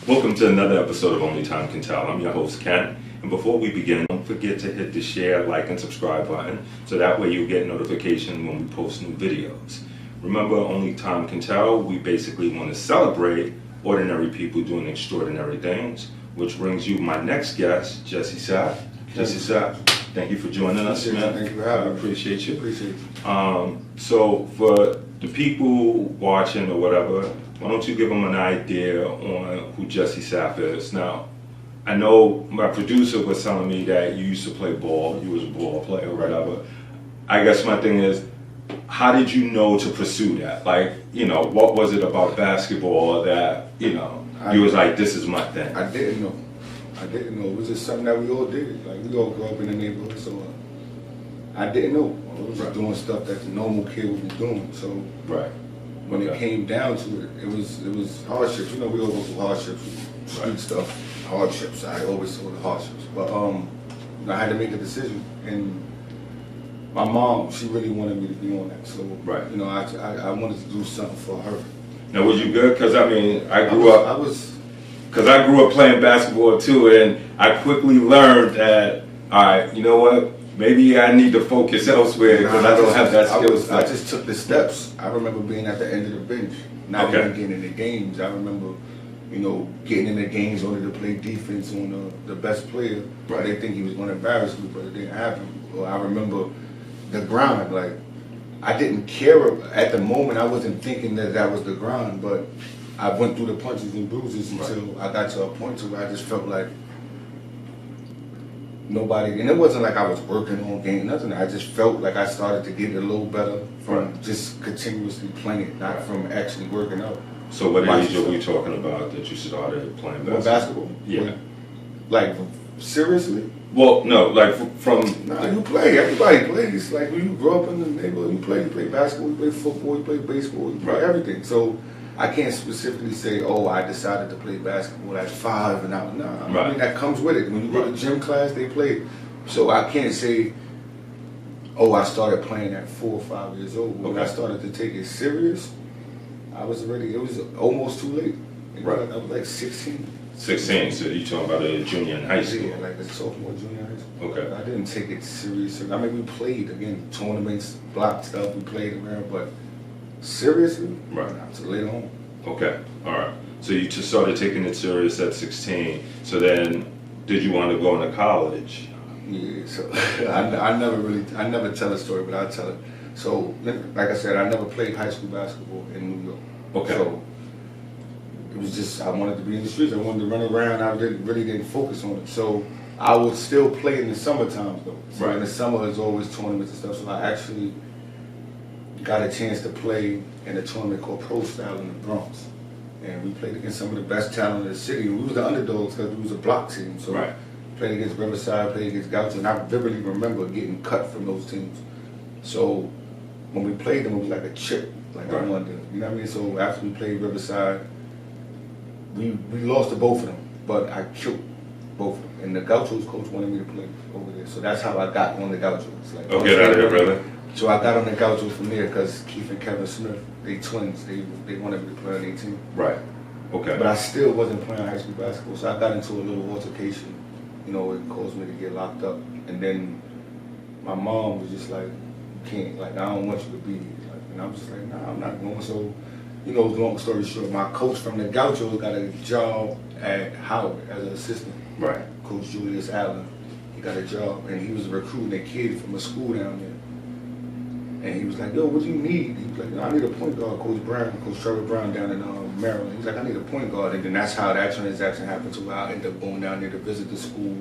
Welcome to another episode of Only Time Can Tell. I'm your host, Ken. And before we begin, don't forget to hit the share, like, and subscribe button so that way you'll get notification when we post new videos. Remember, Only Time Can Tell, we basically want to celebrate ordinary people doing extraordinary things, which brings you my next guest, Jessie Sapp. Jessie Sapp, thank you for joining us, man. Thank you for having me. I appreciate you. Appreciate you. So for the people watching or whatever, why don't you give them an idea on who Jessie Sapp is? Now, I know my producer was telling me that you used to play ball, you was a ball player or whatever. I guess my thing is, how did you know to pursue that? Like, what was it about basketball that, you was like, this is my thing? I didn't know. It was just something that we all did. Like, we all grew up in the neighborhood, so I didn't know. I was just doing stuff that the normal kid would be doing. So when it came down to it, it was hardships. We all go through hardships, street stuff, hardships. I always saw the hardships. But I had to make a decision, and my mom, she really wanted me to be on that. So I wanted to do something for her. Now, was you good? Because I grew up playing basketball too, and I quickly learned that, all right, you know what? Maybe I need to focus elsewhere because I don't have that skill. I just took the steps. I remember being at the end of the bench, not even getting in the games. I remember, getting in the games only to play defense on the best player. Right. They think he was going to embarrass me, but it didn't happen. Or I remember the grind. Like, I didn't care at the moment. I wasn't thinking that was the grind, but I went through the punches and bruises until I got to a point where I just felt like nobody, and it wasn't like I was working on game, nothing. I just felt like I started to get a little better from just continuously playing, not from actually working out. So what age are we talking about that you started playing basketball? Basketball? Yeah. Like, seriously? Well, no, like from... Nah, you play. Everybody plays. Like, when you grow up in the neighborhood, you play basketball, you play football, you play baseball, you play everything. So I can't specifically say, I decided to play basketball at 5 and out. I mean, that comes with it. When you go to gym class, they play. So I can't say, I started playing at 4 or 5 years old. When I started to take it serious, it was almost too late. I was like 16. 16, so you talking about a junior in high school? Yeah, like a sophomore, junior high school. Okay. I didn't take it serious. I mean, we played, again, tournaments, block stuff, we played around, but seriously? Not until later on. Okay, all right. So you just started taking it serious at 16. So then, did you want to go into college? Yeah, so I never tell a story, but I'll tell it. So, like I said, I never played high school basketball in New York. Okay. So, it was just, I wanted to be in the streets. I wanted to run around. I really didn't focus on it. So, I would still play in the summer times, though. So in the summer, there's always tournaments and stuff. So, I actually got a chance to play in a tournament called Pro Style in the Bronx. And we played against some of the best talent in the city. We was the underdogs because we was a block team. So played against Riverside, played against Georgetown. And I vividly remember getting cut from those teams. So when we played them, it was like a chip. Like I wanted to, you know what I mean? So after we played Riverside, we lost to both of them. But I killed both of them. And the Gauchos coach wanted me to play over there. So that's how I got on the Gauchos. Like, get out of here, brother. So I got on the Gauchos from there because Keith and Kevin Smith, they twins. They wanted me to play on their team. Right. Okay. But I still wasn't playing high school basketball, so I got into a little altercation. It caused me to get locked up. And then my mom was just like, "You can't. Like, I don't want you to be here." Like, and I was just like, "Nah, I'm not going." So, long story short, my coach from the Gauchos got a job at Howard as an assistant. Right. Coach Julius Allen. He got a job, and he was recruiting a kid from a school down there. And he was like, "Yo, what do you need?" He was like, "I need a point guard." Coach Trevor Brown down in Maryland. He's like, "I need a point guard." And then that's how that transaction happened to where I ended up going down there to visit the school.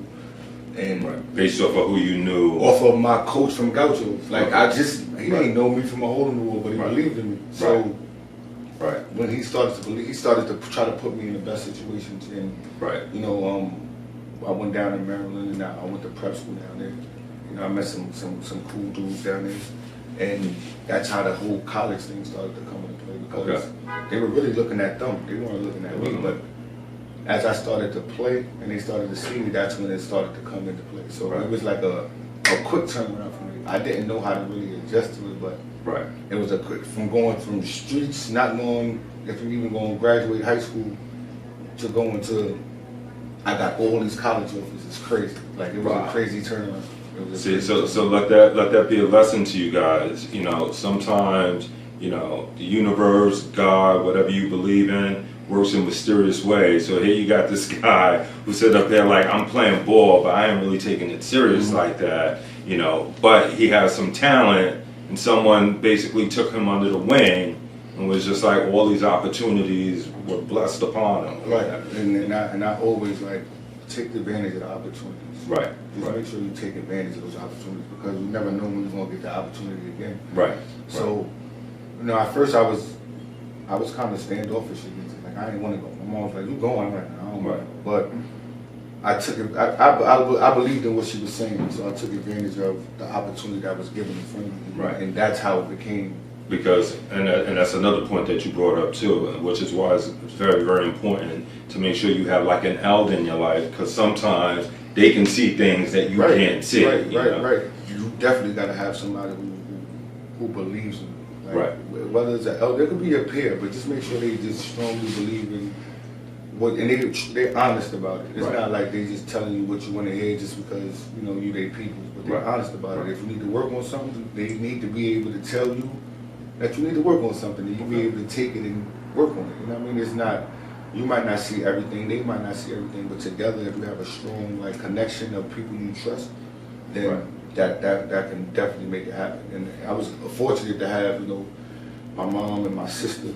And based off of who you knew? Off of my coach from Gauchos. Like, he didn't know me from a hole in the wall, but he believed in me. So when he started to believe, he started to try to put me in the best situations. And, I went down in Maryland and I went to prep school down there. I met some cool dudes down there. And that's how the whole college thing started to come into play because they were really looking at them. They weren't looking at me. But as I started to play and they started to see me, that's when it started to come into play. So it was like a quick turnaround for me. I didn't know how to really adjust to it, but it was a quick, from going from the streets, not knowing if you even going to graduate high school, to going to, I got all these college offers. It's crazy. Like it was a crazy turnaround. See, so let that be a lesson to you guys. You know, sometimes, you know, the universe, God, whatever you believe in, works in mysterious ways. So here you got this guy who sit up there like, I'm playing ball, but I ain't really taking it serious like that. You know, but he has some talent, and someone basically took him under the wing, and was just like all these opportunities were blessed upon him. Right, and I always like take advantage of the opportunities. Right. Just make sure you take advantage of those opportunities, because you never know when you're gonna get the opportunity again. Right. So, you know, at first I was kind of standoffish against it. Like I didn't want to go. My mom was like, "You going?" I'm like, "I don't want to." But I took it. I believed in what she was saying, so I took advantage of the opportunity that was given in front of me. Right. And that's how it became. Because, and that's another point that you brought up too, which is why it's very, very important to make sure you have like an elder in your life, because sometimes they can see things that you can't see. Right. You definitely got to have somebody who believes in you. Like, whether it's an elder, it could be a peer, but just make sure they just strongly believe in what, and they're honest about it. It's not like they just telling you what you want to hear just because you know you their people, but they're honest about it. If you need to work on something, they need to be able to tell you that you need to work on something, and you be able to take it and work on it. You know what I mean? It's not, you might not see everything, they might not see everything, but together, if you have a strong like connection of people you trust, then that can definitely make it happen. And I was fortunate to have, you know, my mom and my sister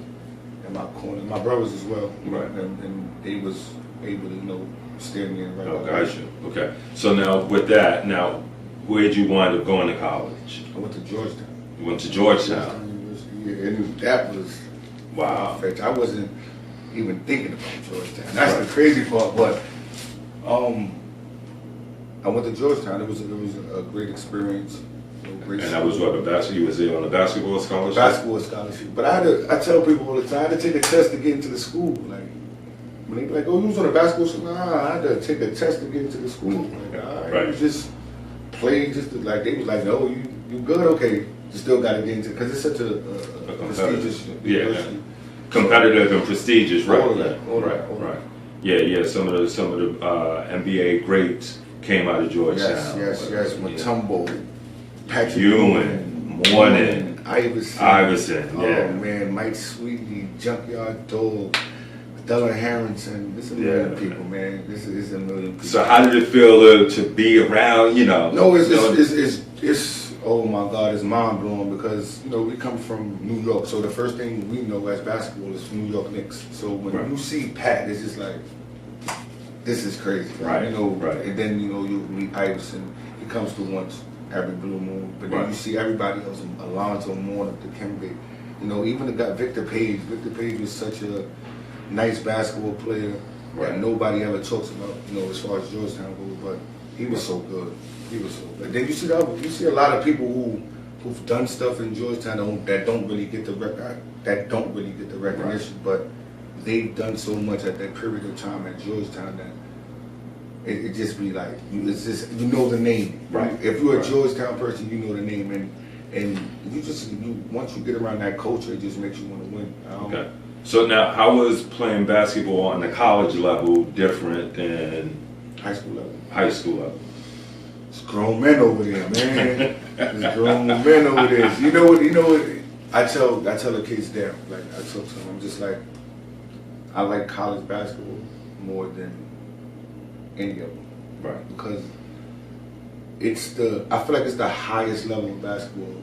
in my corner, my brothers as well, and they was able to, you know, steer me in the right direction. Okay. So now with that, where'd you wind up going to college? I went to Georgetown. You went to Georgetown. Yeah, and that was perfect. I wasn't even thinking about Georgetown. That's the crazy part. But I went to Georgetown. It was a great experience. And that was what, you was there on a basketball scholarship? Basketball scholarship. But I tell people all the time, I had to take a test to get into the school. Like when they be like, "Oh, you was on a basketball school?" Nah, I had to take a test to get into the school. Like, you just play, like they was like, "No, you good? Okay." You still got to get into, because it's such a prestigious university. Competitive and prestigious, right? All that. Yeah. Some of the NBA greats came out of Georgetown. Yes. Mutombo, Patrick Ewing, Mourning, Iverson. Yeah. Oh man, Mike Sweetie, Junkyard Dog, Della Harrington. This is a million people, man. This is a million people. So how did it feel to be around? You know? No, it's oh my God, it's mind blowing, because you know we come from New York, so the first thing we know as basketball is New York Knicks. So when you see Pat, it's just like, this is crazy, right? You know, and then you know you meet Iverson. He comes to once every blue moon, but then you see everybody else, Alonzo Mourning, Dikembe. You know, even the guy Victor Page. Victor Page was such a nice basketball player that nobody ever talks about. You know, as far as Georgetown goes, but he was so good. He was so good. Then you see a lot of people who've done stuff in Georgetown that don't really get the recognition, but they've done so much at that period of time at Georgetown that it just be like, it's just, you know the name. Right. If you're a Georgetown person, you know the name, and once you get around that culture, it just makes you want to win. Okay. So now, how was playing basketball on the college level different than high school level? High school level. It's grown men over there, man. It's grown men over there. You know what? I tell the kids there, like I tell them, I'm just like, I like college basketball more than any of them, right? Because I feel like it's the highest level of basketball,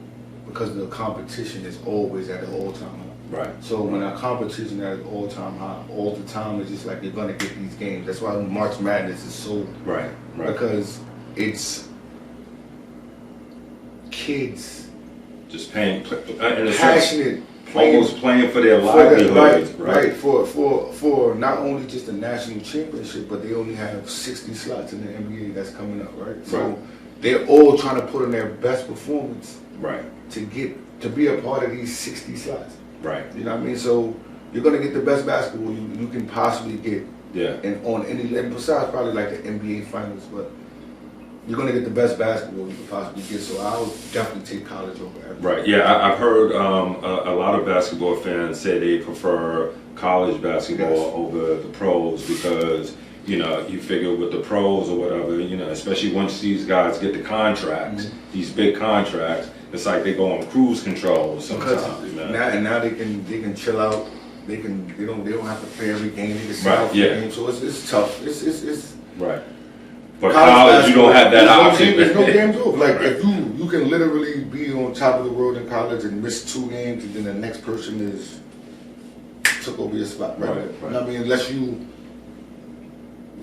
because the competition is always at an all-time high. Right. So when our competition at an all-time high, all the time, it's just like you're gonna get these games. That's why March Madness is so because it's kids just passionate, almost playing for their livelihood, right? For not only just the national championship, but they only have 60 slots in the NBA that's coming up, right? So they're all trying to put in their best performance, to be a part of these 60 slots, right? You know what I mean? So you're gonna get the best basketball you can possibly get, and on any level, besides probably like the NBA Finals, but you're going to get the best basketball you can possibly get, so I would definitely take college over everything. Right, yeah, I've heard a lot of basketball fans say they prefer college basketball Yes. over the pros because, you know, you figure with the pros or whatever, you know, especially once these guys get the contracts, these big contracts, it's like they go on cruise control sometimes, man. Now they can chill out. They don't have to play every game. They can sit Right, out for yeah. games. So it's tough. It's Right. But college, you don't have that option. There's no games off. Like if you can literally be on top of the world in college and miss 2 games, and then the next person is took over your spot. Right. Right. I mean, unless you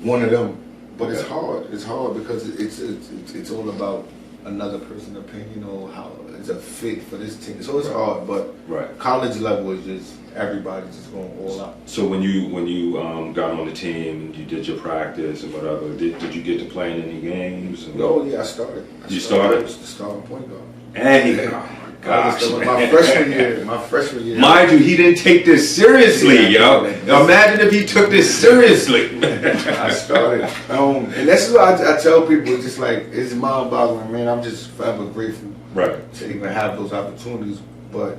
one of them. But it's hard. It's hard because it's all about another person's opinion or how it's a fit for this team. So it's hard. But college level is just everybody just going all out. So when you got on the team and you did your practice and whatever, did you get to play in any games? Oh yeah, I started. You started? I was the starting point guard. Hey, oh my gosh. My freshman year. Mind you, he didn't take this seriously, yo. Imagine if he took this seriously. I started. And that's what I tell people. It's just like, it's mind-boggling, man. I'm just forever grateful to even have those opportunities. But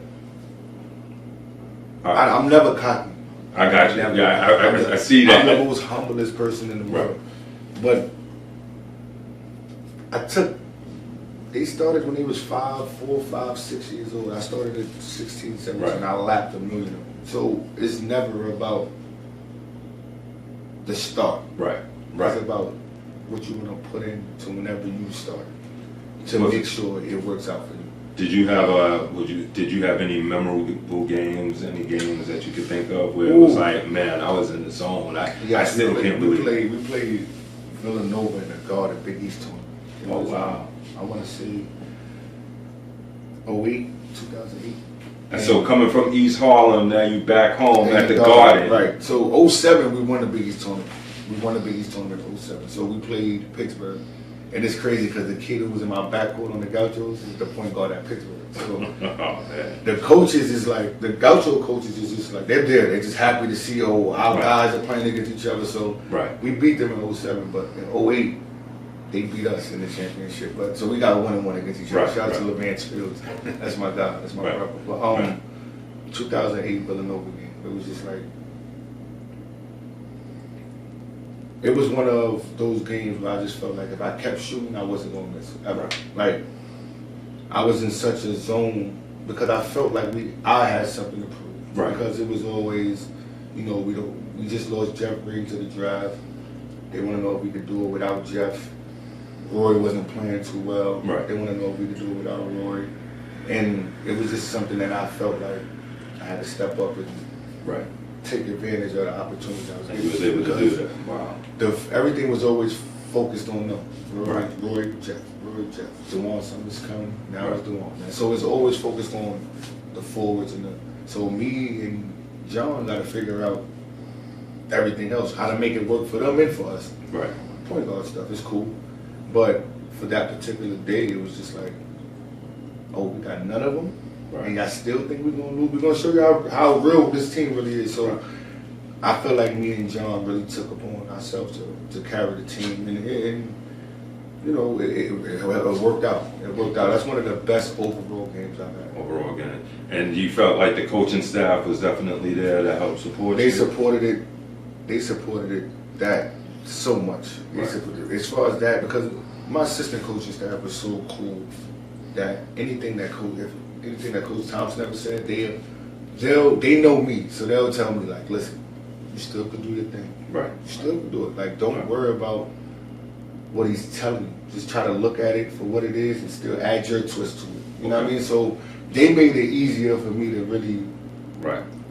I'm never cocky. I got you. I see that. I'm the most humblest person in the world. But they started when they was 4, 5, 6 years old. I started at 16, 17, and I lapped a million of them. So it's never about the start. It's about what you want to put into whenever you start to make sure it works out for you. Did you have any memorable games, any games that you could think of where it was like, man, I was in the zone. I still can't believe it. We played Villanova in the Garden Big East tournament. Oh wow. I want to say 2008. And so coming from East Harlem, now you back home at the Garden. Right. So 07 we won the Big East tournament. We won the Big East tournament in 07. So we played Pittsburgh. And it's crazy because the kid who was in my backcourt on the Gauchos is the point guard at Pittsburgh. So the coaches is like, the Gaucho coaches is just like, they're there. They're just happy to see, our guys are playing against each other. So we beat them in 07, but in 08, they beat us in the championship. But so we got a 1-1 against each other. Shout out to LeVance Fields. That's my guy. That's my brother. But 2008 Villanova game. It was just like, it was one of those games where I just felt like if I kept shooting, I wasn't going to miss ever. Like, I was in such a zone because I felt like I had something to prove. Because it was always, we just lost Jeff Green to the draft. They want to know if we could do it without Jeff. Roy wasn't playing too well. They want to know if we could do it without Roy. And it was just something that I felt like I had to step up and take advantage of the opportunities I was given. You was able to do that. Wow. Everything was always focused on them. Roy, Jeff. DeJuan Summers coming. Now it's DeJuan. Man. So it's always focused on the forwards so me and John got to figure out everything else, how to make it work for them and for us. Point guard stuff is cool, but for that particular day, it was just like, we got none of them. And I still think we're going to lose. We're going to show you how real this team really is. So I feel like me and John really took upon ourselves to carry the team. And it worked out. It worked out. That's one of the best overall games I've had. Overall game. And you felt like the coaching staff was definitely there to help support you? They supported it that so much. As far as that, because my assistant coaching staff was so cool that anything that Coach Thompson ever said, they know me, so they'll tell me like, listen, you still could do your thing. You still could do it. Like, don't worry about what he's telling you. Just try to look at it for what it is and still add your twist to it. You know what I mean? So they made it easier for me to really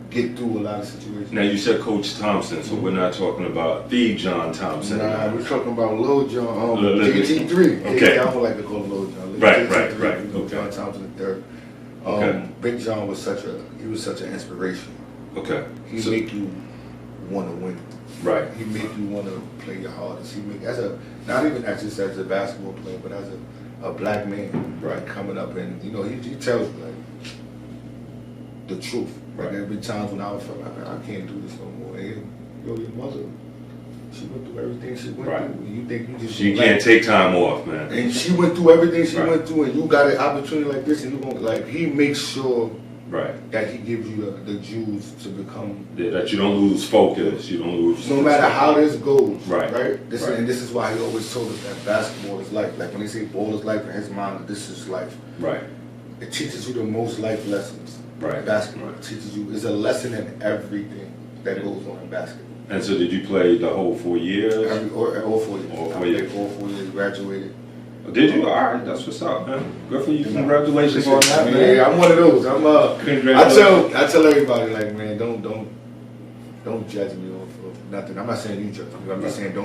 get through a lot of situations. Now you said Coach Thompson, so we're not talking about the John Thompson. Nah, we're talking about Lil John, JT3. Okay. I don't like to call him Lil John. Right. John Thompson III. Big John was such an inspiration. He make you want to win. He make you want to play your hardest. Not even just as a basketball player, but as a black man, coming up and he tells you like the truth. There'll be times when I would feel like, I can't do this no more. And your mother, she went through everything she went through. And you think you just can't take time off, man. And she went through everything she went through, and you got an opportunity like this, and he makes sure Right. that he gives you the juice to become. Yeah, that you don't lose focus. You don't lose. No matter how this goes, Right. right? This Right. And this is why he always told us that basketball is life. Like when they say ball is life, in his mind, this is life. Right. It teaches you the most life lessons. Right. Basketball teaches you. It's a lesson in everything that goes on in basketball. And so, did you play the whole 4 years? All 4 years. All 4 I years. played all 4 years. Graduated. Did you? All right, that's what's up, man. Good for you. Congratulations on that, man. Yeah, I'm one of those. Congratulations. I tell everybody, like, man, don't judge me off of nothing. I'm not saying you judge me. I'm just saying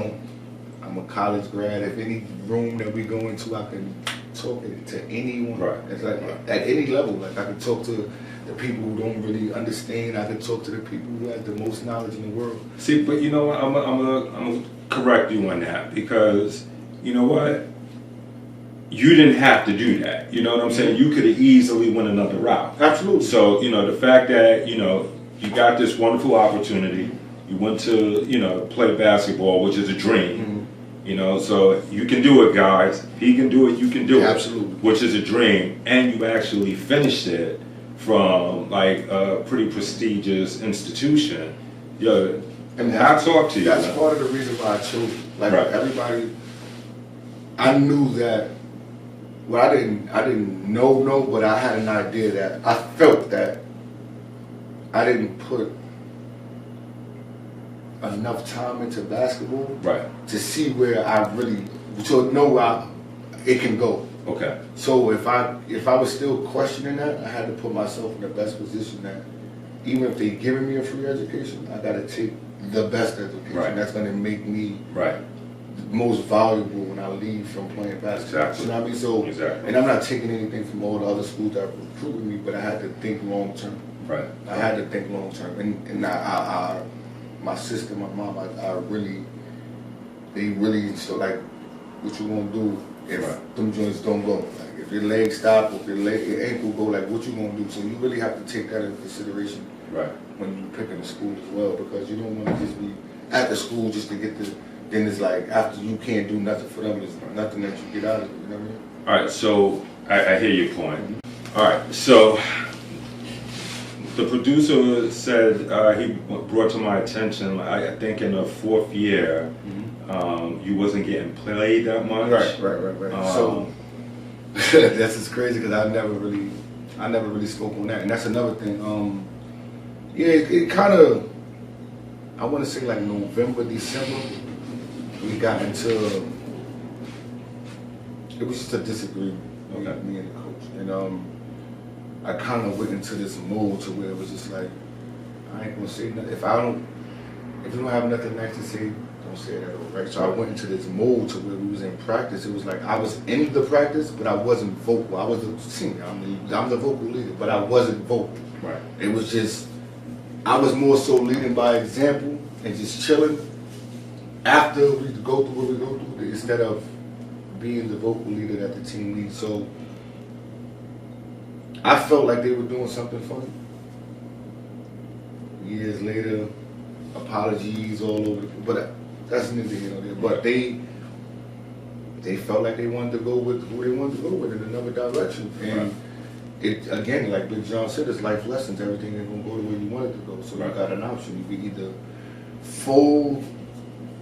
I'm a college grad. If any room that we go into, I can talk to anyone. Right. It's like at any level. Like I can talk to the people who don't really understand. I can talk to the people who have the most knowledge in the world. See, but you know what? I'm gonna correct you on that, because you know what? You didn't have to do that. You know what I'm saying? You could have easily went another route. Absolutely. So, you know, the fact that, you know, you got this wonderful opportunity, you went to, you know, play basketball, which is a dream. Mm-hmm. You know, so you can do it, guys. He can do it, you can do it. Absolutely. Which is a dream. And you actually finished it from, like, a pretty prestigious institution. Yo, and hats off to you. That's part of the reason why I chose it. Like, right. Everybody, I knew that. Well, I didn't know, but I had an idea that I felt that I didn't put enough time into basketball, right, to see where I really, to know it can go. Okay. So if I was still questioning that, I had to put myself in the best position that even if they giving me a free education, I got to take the best education. Right. That's going to make me right. most valuable when I leave from playing basketball. Exactly. You know what I mean? So, exactly. And I'm not taking anything from all the other schools that recruited me, but I had to think long term. Right. I had to think long term, and I my sister, my mom, they really so like, what you gonna do if right. them joints don't go? Like if your leg stop, or if your ankle go, like what you gonna do? So you really have to take that into consideration. Right. When you picking the school as well, because you don't want to just be at the school just to get the. Then it's like after you can't do nothing for them, there's nothing that you get out of it. You know what I mean? All right. So I hear your point. Mm-hmm. All right. So the producer said he brought to my attention. I think in the 4th year, mm-hmm. You wasn't getting played that much. Right. So that's just crazy because I never really spoke on that, and that's another thing. Yeah, it kind of, I want to say like November, December, we got into, it was just a disagreement, okay. Me and the coach. And I kind of went into this mode to where it was just like, I ain't going to say nothing. If you don't have nothing nice to say, don't say it at all, right? So I went into this mode to where we was in practice. It was like I was in the practice, but I wasn't vocal. I was the senior. I'm the vocal leader, but I wasn't vocal. Right. It was just, I was more so leading by example and just chilling after we go through what we go through instead of being the vocal leader that the team needs. So I felt like they were doing something funny. Years later, apologies all over, but that's neither here nor there. But they felt like they wanted to go with who they wanted to go with in another direction. And it again, like Big John said, it's life lessons. Everything ain't gonna go the way you want it to go. So you got an option. You can either fold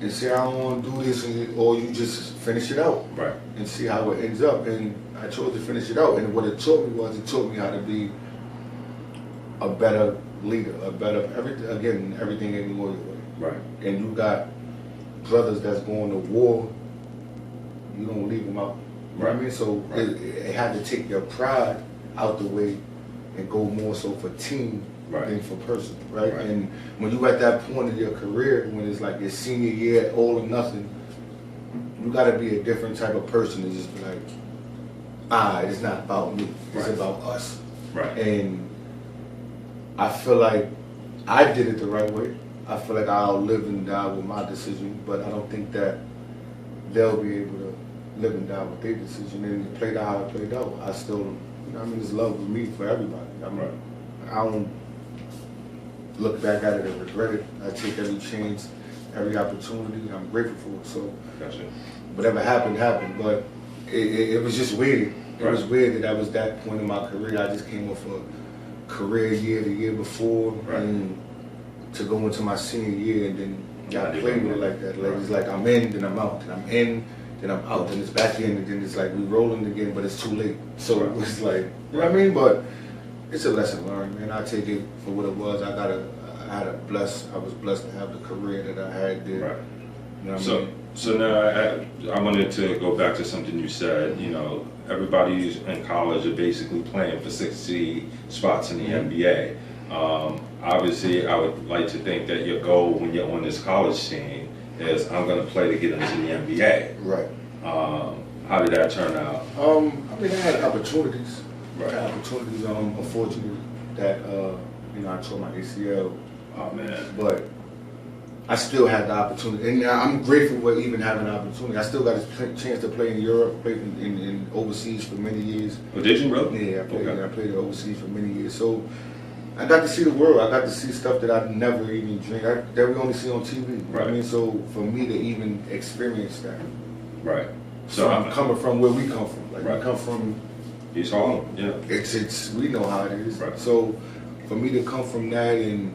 and say I don't want to do this, or you just finish it out, right, and see how it ends up. And I chose to finish it out. And what it taught me how to be a better leader, everything ain't going your way. Right. And you got brothers that's going to war. You don't leave them out. You know what I mean? So it had to take your pride out the way and go more so for team than for person, right? And when you at that point in your career, when it's like your senior year, all or nothing, you got to be a different type of person to just be like, it's not about me, it's about us. Right. And I feel like I did it the right way. I feel like I'll live and die with my decision, but I don't think that they'll be able to live and die with their decision. And it played out how it played out. I still, you know what I mean, there's love with me for everybody. I don't look back at it and regret it. I take every chance, every opportunity. I'm grateful for it. So whatever happened, happened. But it was just weird. It was weird that was that point in my career. I just came off career year the year before, Right. and to go into my senior year, and then Yeah, I play with it like that. Like it's like I'm in, then I'm out, then I'm in, then I'm out, then it's back in, and then it's like we rolling again, but it's too late. So Right. it's like, you know what I mean? But it's a lesson learned, man. I take it for what it was. I was blessed to have the career that I had there. Right. You know what I mean? So now I wanted to go back to something you said. You know, everybody in college are basically playing for 60 spots in the NBA. Obviously, I would like to think that your goal when you're on this college team is I'm going to play to get into the NBA. Right. How did that turn out? I mean, I had opportunities. Right. I had opportunities. Unfortunately, that I tore my ACL. Oh man. But I still had the opportunity, and I'm grateful for even having the opportunity. I still got a chance to play in Europe, played in overseas for many years. Oh, did you really? Yeah, Okay. I played overseas for many years. So I got to see the world. I got to see stuff that I never even dreamed that we only see on TV. You know what I Right. mean, so for me to even experience that, Right. so I'm coming from where we come from. Like Right. we come from. East Harlem. Yeah. It's we know how it is. Right. So for me to come from that and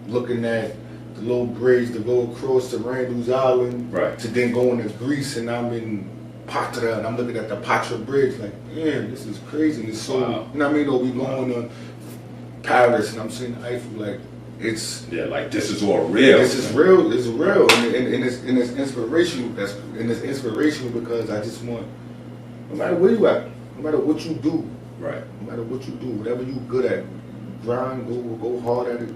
looking at the little bridge to go across to Randall's Island, Right. to then go into Greece, and I'm in Patra and I'm looking at the Patra Bridge like, man, this is crazy. And it's so, Wow. you know what I mean? Or we going to Paris and I'm seeing the Eiffel, like it's. Yeah, like this is all real. This is real. It's real, and it's inspirational. It's inspirational because I just want, no matter where you at, no matter what you do, Right. no matter what you do, whatever you good at, grind, go hard at it,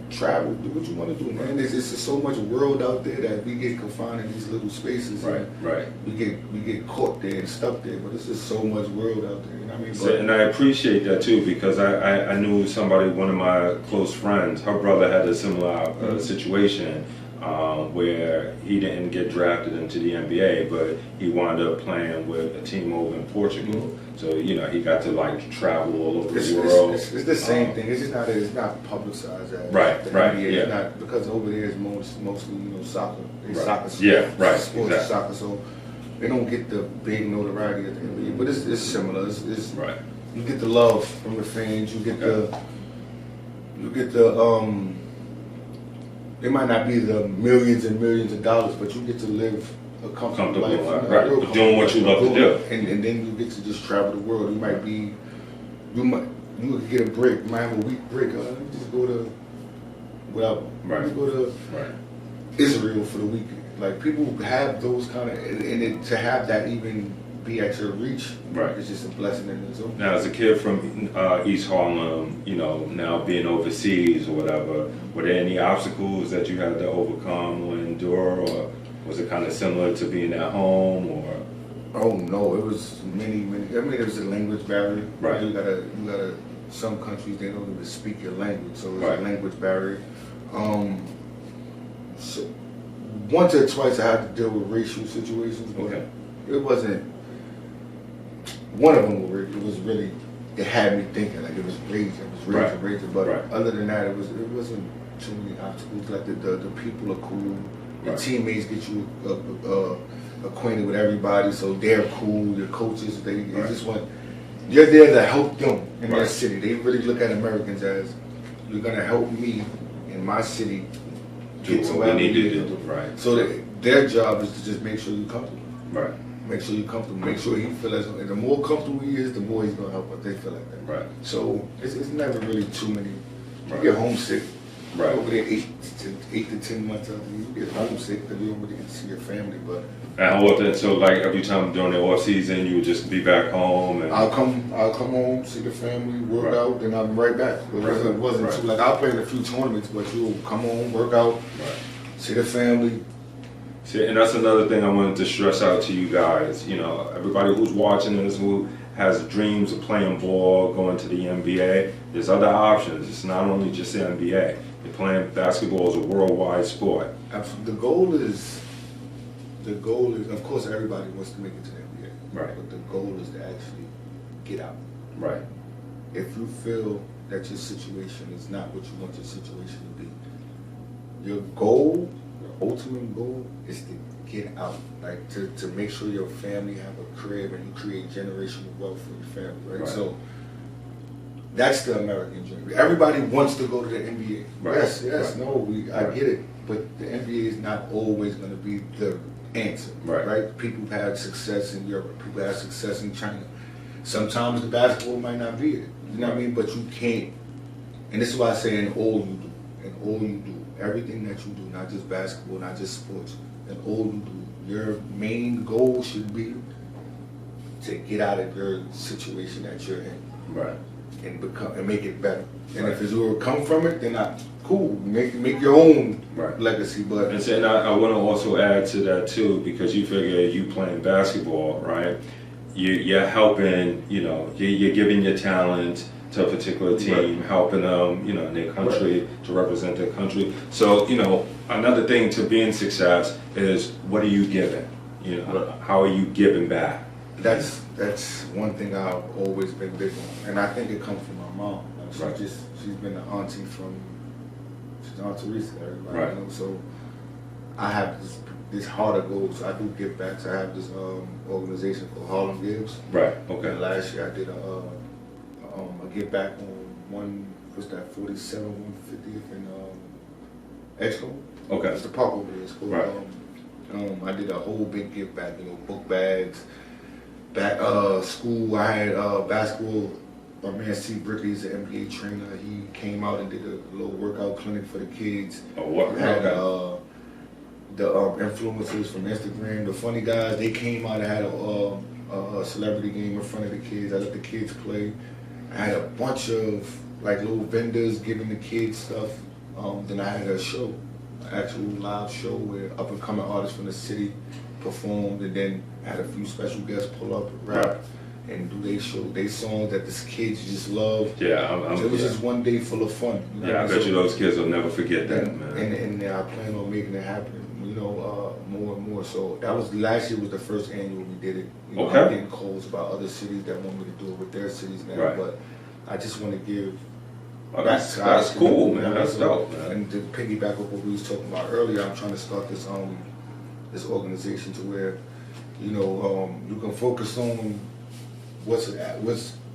travel, do what you want to do, man. There's just so much world out there that we get confined in these little spaces. Right. And Right. we get caught there and stuck there, but there's just so much world out there. You know what I mean? So, and I appreciate that too because I knew somebody, one of my close friends, her brother had a similar situation where he didn't get drafted into the NBA, but he wound up playing with a team over in Portugal. So you know he got to like travel all over the world. It's the same thing. It's just not publicized as Right, the right, NBA. yeah. It's not, because over there is mostly soccer. It's Right. soccer. Yeah, right, Sports exactly. soccer. So they don't get the big notoriety at the NBA, but it's similar. It's Right. You get the love from the fans. You get the it might not be the millions and millions of dollars, but you get to live a comfortable life. Right. Real Doing what you love to do. And then you get to just travel the world. You could get a break. You might have a week break. Let me just go to whatever. Right. Let me go to Right. Israel for the weekend. Like people have those kind of, and to have that even be at your reach, Right. it's just a blessing in its own. Now, as a kid from East Harlem, you know, now being overseas or whatever, were there any obstacles that you had to overcome or endure, or was it kind of similar to being at home, or? Oh no, it was many. I mean, it was a language barrier. Right. You gotta. Some countries they don't even speak your language, so it's Right. a language barrier. So once or twice I had to deal with racial situations, but Okay. it wasn't. One of them was really. It had me thinking like it was raging. Right. But Right. other than that, it wasn't too many obstacles. Like the people are cool. The Right. teammates get you acquainted with everybody, so they're cool. Your coaches, they Right. just want. You're there to help them in their Right. city. They really look at Americans as you're gonna help me in my city Do get to what where we I need to do. Right. So their job is to just make sure you're comfortable. Right. Make sure you're comfortable. Make sure he feel as the more comfortable he is, the more he's gonna help us. They feel like that. Right. So it's never really too many. Right. You get homesick. Right. Over there, 8 to 10 months out of you get homesick because you don't really get to see your family. But And how often? So, like every time during the off season, you would just be back home, and I'll come home, see the family, work Right. out, then I'm right back. It wasn't Right. too like I'll play in a few tournaments, but you'll come home, work out, Right. see the family. See, and that's another thing I wanted to stress out to you guys. You know, everybody who's watching this, who has dreams of playing ball, going to the NBA, there's other options. It's not only just the NBA. You're playing basketball is a worldwide sport. The goal is, of course, everybody wants to make it to the NBA. Right. But the goal is to actually get out. Right. If you feel that your situation is not what you want your situation to be, your goal, your ultimate goal, is to get out. Like to make sure your family have a crib and you create generational wealth for your family. Right. Right. So that's the American dream. Everybody wants to go to the NBA. Right. Yes, Right. no, I get it, but the NBA is not always going to be the answer. Right. People have success in Europe. People have success in China. Sometimes the basketball might not be it. You know what I mean? But you can't. And this is why I say in all you do, everything that you do, not just basketball, not just sports, in all you do, your main goal should be to get out of your situation that you're in. Right. And make it better. And Right. if it's will come from it, then cool. Make your own Right. legacy. But And I want to also add to that too, because you figure you playing basketball, right? You're helping, you're giving your talent to a particular team, Right. helping them, in their country, to represent their country. So, another thing to being success is what are you giving? How are you giving back? that's one thing I've always been big on, and I think it comes from my mom. Like, Right. she's been the auntie she's Aunt Teresa, everybody. Right. So I have this heart of goals. So I do give back. So I have this organization called Harlem Gives. Right. Okay. And last year I did a give back on 47 150th in Expo. Okay. It's the park over there. It's called. Right. I did a whole big give back. Book bags. School. I had basketball. My man C. Brickley is an NBA trainer. He came out and did a little workout clinic for the kids. Oh, what? We had the influencers from Instagram, the funny guys. They came out and had a celebrity game in front of the kids. I let the kids play. I had a bunch of little vendors giving the kids stuff. Then I had a show, an actual live show where up and coming artists from the city performed, and then had a few special guests pull up, rap, and do their songs that the kids just love. Yeah, So it was just one day full of fun. I bet you those kids will never forget that, man. And I plan on making it happen, more and more. So that was last year was the first annual we did it. Okay. I'm getting calls about other cities that want me to do it with their cities now, Right. but I just want to give. That's cool, man. That's dope, man. And to piggyback up what we was talking about earlier, I'm trying to start this this organization to where you can focus on what's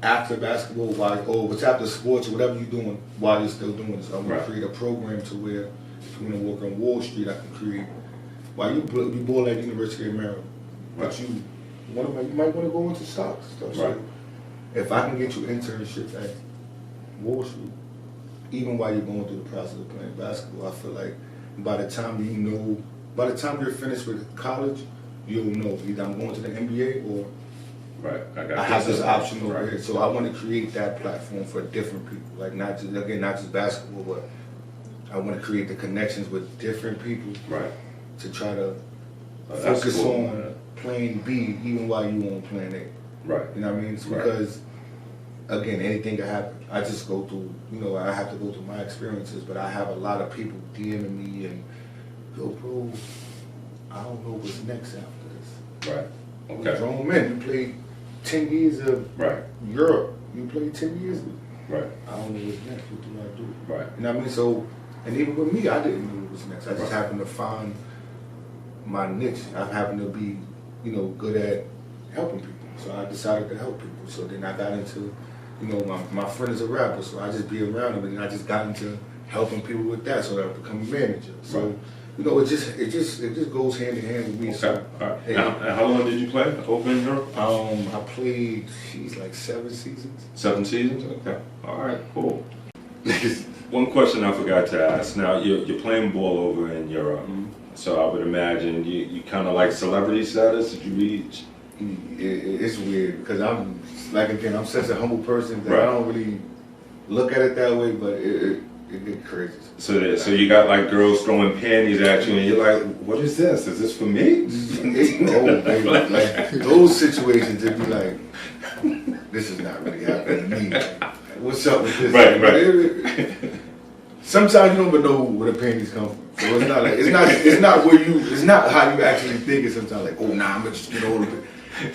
after basketball, what's after sports, or whatever you're doing while you're still doing this. I'm going to create a program to where if you want to work on Wall Street, I can create. While you born at University of Maryland, but you might want to go into stocks and stuff. Right. So if I can get you internship at Wall Street, even while you're going through the process of playing basketball, I feel like by the time you're finished with college, you'll know either I'm going to the NBA or Right. I have this option over here. So I want to create that platform for different people, like not just basketball, but I want to create the connections with different people, Right. to try to That's focus cool, on man. plan B even while you on plan A. Right. You know what I mean? It's Right. because again, anything can happen. I just go through, I have to go through my experiences, but I have a lot of people DMing me and go, bro, I don't know what's next after this. Right. You're Okay. grown men, you played 10 years of Right. Europe. You played 10 years of Right. I don't know what's next. What do I do? Right. You know what I mean? So, and even with me, I didn't know what was next. I just happened to find my niche. I happened to be, good at helping people. So I decided to help people. So then I got into, my friend is a rapper, so I just be around him, and I just got into helping people with that. So I become a manager. So, it just goes hand in hand with me. Okay. So, All right. Now, how long did you play over in Europe? I played, 7 seasons. 7 seasons? Okay. All right, cool. One question I forgot to ask. Now, you're playing ball over in Europe, so I would imagine you kind of like celebrity status. Did you reach? It's weird because I'm such a humble person that Right. I don't really look at it that way, but it gets crazy. So you got like girls throwing panties at you, and you're like, "What is this? Is this for me?" Baby. Like those situations, it'd be like, this is not really happening to me. Like, what's up with this? Right. Sometimes you don't even know where the panties come from. So it's not like it's not how you actually think it. Sometimes like, oh nah, I'm gonna just get over it.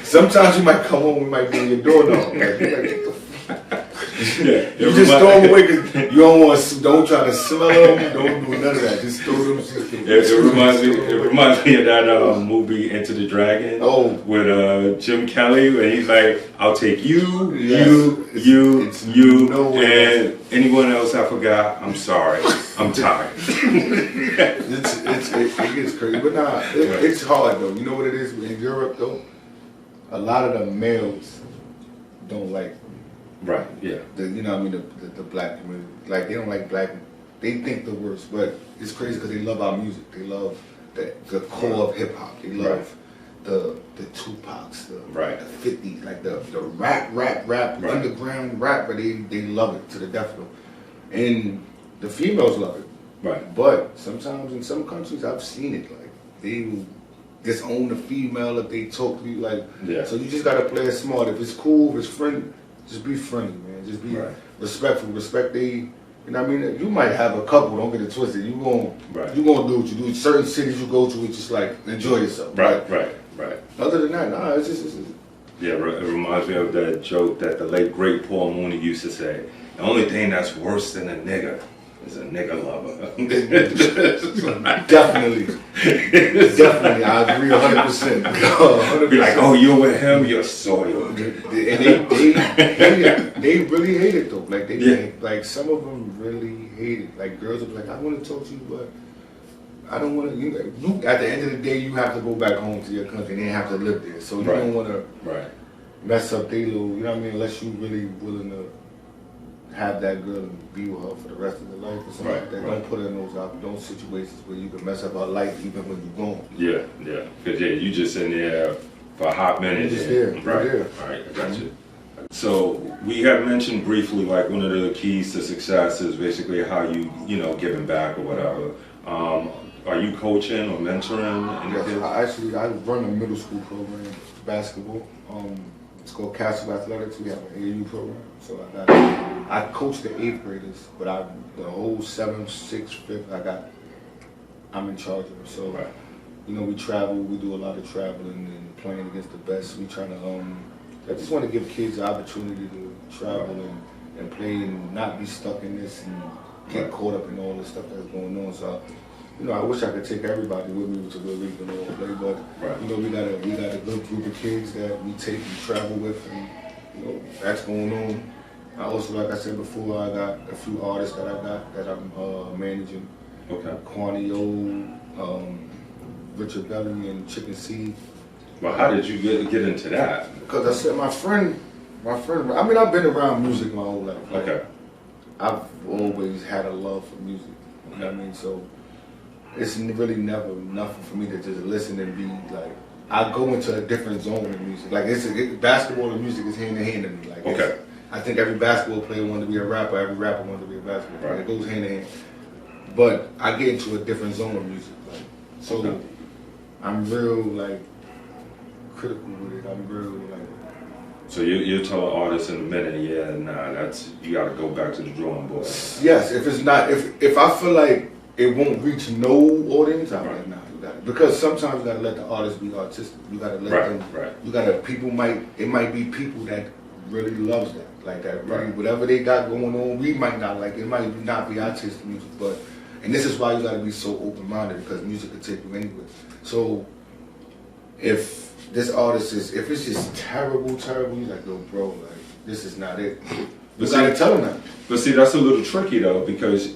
Sometimes you might come home, we might be in your door now. Like, you're like, what the fuck? You just throw them away because you don't try to smell them. Don't do none of that. Just throw them. It reminds me of that movie Enter the Dragon. Oh, with Jim Kelly, where he's like, "I'll take you, yes. you, and anyone else I forgot. I'm sorry. I'm tired." It gets crazy, but nah, it's hard though. You know what it is in Europe though? A lot of the males don't like. Right. Yeah. You know what I mean? The black community, like they don't like black. They think the worst, but it's crazy because they love our music. They love the core of hip hop. They love the Tupacs, the 50s, like the rap, underground rap. But they love it to the death though, and the females love it. Right. But sometimes in some countries I've seen it, like they will disown the female if they talk to you, like. Yeah. So you just gotta play it smart. If it's cool, if it's friendly, just be friendly, man. Just be respectful. Respect you know what I mean? You might have a couple, don't get it twisted. You gonna do what you do. Certain cities you go to, it's just like enjoy yourself. Right. Other than that, nah, it's just yeah, it reminds me of that joke that the late great Paul Mooney used to say. The only thing that's worse than a nigga is a nigga lover. Definitely, I agree 100%. Be like, oh, you're with him, you're soiled. And they hate it. They really hate it though. Like like some of them really hate it. Like girls will be like, I want to talk to you, but I don't want to. You at the end of the day, you have to go back home to your country. And they have to live there, so you don't want to mess up their little. You know what I mean? Unless you really willing to have that girl and be with her for the rest of the life or something like that. Don't put her in those situations where you can mess up her life even when you're gone. Yeah. Because you just in there for a hot minute. You're just there. Right. I got you. So we have mentioned briefly, like one of the keys to success is basically how you giving back or whatever. Are you coaching or mentoring? Yes, I run a middle school program, basketball. It's called Castle Athletics. We have an AAU program. So I coach the 8th graders, but the whole 7th, 6th, 5th, I'm in charge of them. So, we travel, we do a lot of traveling and playing against the best. We trying to, I just want to give kids the opportunity to travel and play and not be stuck in this and get caught up in all this stuff that's going on. So, I wish I could take everybody with me to where we can all play, but we got a good group of kids that we take and travel with, and that's going on. I also, like I said before, I got a few artists that I'm managing. Okay. Quanio, Richard Belly, and Chicken Seed. Well, how did you get into that? Because I said my friend. I mean, I've been around music my whole life. Like, I've always had a love for music. You know what I mean? So it's really never nothing for me to just listen and be like. I go into a different zone in music. Like basketball and music is hand in hand to me. Like I think every basketball player wanted to be a rapper. Every rapper wanted to be a basketball player. It goes hand in hand. But I get into a different zone of music. Like, so I'm real critical with it. I'm real So you're telling artists in a minute, that's you got to go back to the drawing board. Yes, if it's not, if I feel like it won't reach no audience, I'm like, nah, you got it. Because sometimes you got to let the artists be artistic. You got to let them. You got to. It might be people that really loves that, like that. Really, whatever they got going on, we might not like. It might not be our taste of music, and this is why you got to be so open-minded because music can take you anywhere. So if this artist if it's just terrible, you like, yo, bro, like this is not it. You gotta tell them that. But see, that's a little tricky though, because,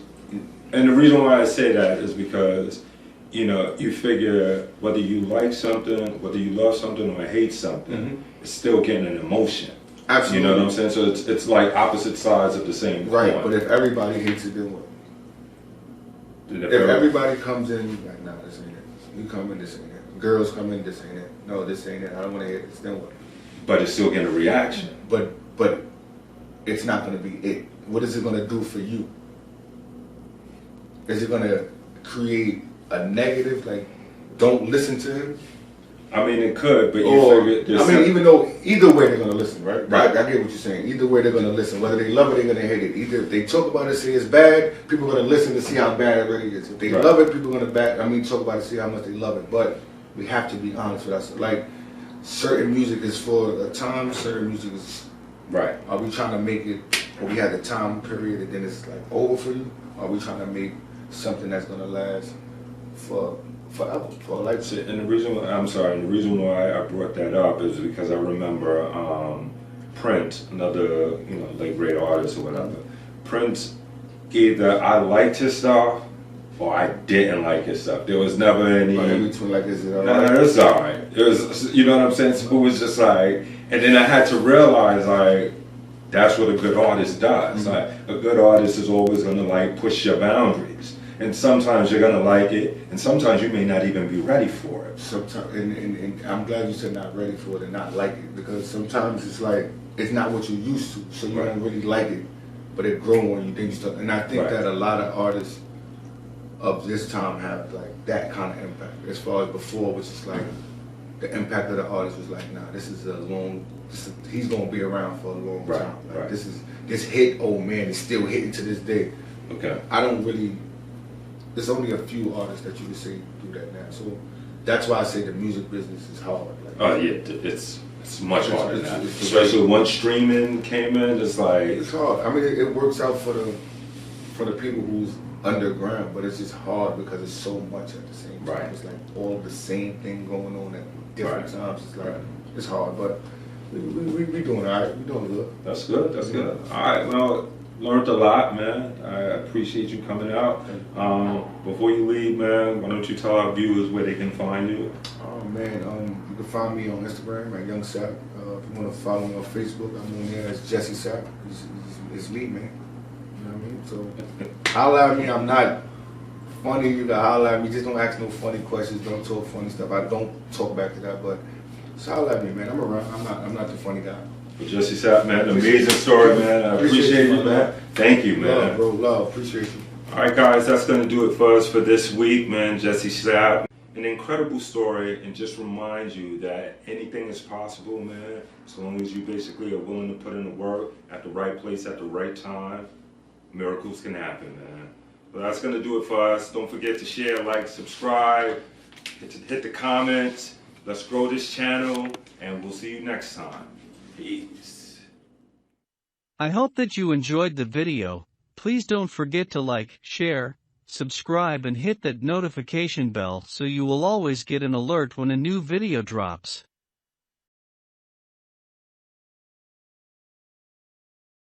and the reason why I say that is because, you figure whether you like something, whether you love something or hate something, it's still getting an emotion. Absolutely. You know what I'm saying? So it's like opposite sides of the same coin. Right, but if everybody hates it, then what? If everybody comes in, like, nah, this ain't it. You come in, this ain't it. Girls come in, this ain't it. No, this ain't it. I don't want to hear this. Then what? But it's still getting a reaction. But it's not going to be it. What is it going to do for you? Is it going to create a negative, like, don't listen to him? I mean, it could, but even though either way they're going to listen, right? I get what you're saying. Either way they're going to listen. Whether they love it, they're going to hate it. Either if they talk about it, say it's bad, people are going to listen to see how bad it really is. If they love it, people are going to talk about it, see how much they love it. But we have to be honest with us. Like, certain music is for a time, certain music is Right. Are we trying to make it, or we had a time period and then it's like over for you? Or are we trying to make something that's gonna last for forever, for life? And the reason why I brought that up is because I remember Prince, another like great artist or whatever. Prince, either I liked his stuff or I didn't like his stuff. There was never any. In between, like, is it alright? No, it's alright. It was, you know what I'm saying? So it was just like, and then I had to realize like, that's what a good artist does. Like, a good artist is always gonna like push your boundaries. And sometimes you're gonna like it, and sometimes you may not even be ready for it. Sometimes, and I'm glad you said not ready for it and not like it, because sometimes it's like it's not what you're used to, so you don't really like it, but it grows on you. Then you start, and I think that a lot of artists of this time have like that kind of impact. As far as before, which is like the impact of the artist was like, nah, this is he's gonna be around for a long time. Like, this hit, oh man, it's still hitting to this day. Okay. I don't really. There's only a few artists that you can say do that now. So that's why I say the music business is hard. Like, oh yeah, it's much harder now. Especially once streaming came in, it's like it's hard. I mean, it works out for the people who's underground, but it's just hard because it's so much at the same time. Right. It's like all the same thing going on at different times. It's like it's hard, but we doing all right. We doing good. That's good. That's good. All right. Well, learned a lot, man. I appreciate you coming out. Before you leave, man, why don't you tell our viewers where they can find you? Oh man, you can find me on Instagram at Young Sapp. If you want to follow me on Facebook, I'm on there as Jessie Sapp. It's me, man. You know what I mean? So holla at me. I'm not funny. You can holla at me. Just don't ask no funny questions. Don't talk funny stuff. I don't talk back to that, but just holla at me, man. I'm around. I'm not the funny guy. Well, Jessie Sapp, man, amazing story, man. I appreciate you, man. Thank you, man. Love, bro, love. Appreciate you. All right, guys, that's going to do it for us for this week, man. Jessie Sapp. An incredible story, and just reminds you that anything is possible, man, as long as you basically are willing to put in the work at the right place at the right time. Miracles can happen, man. But that's going to do it for us. Don't forget to share, like, subscribe, hit the comments. Let's grow this channel, and we'll see you next time. Peace. I hope that you enjoyed the video. Please don't forget to like, share, subscribe and hit that notification bell so you will always get an alert when a new video drops.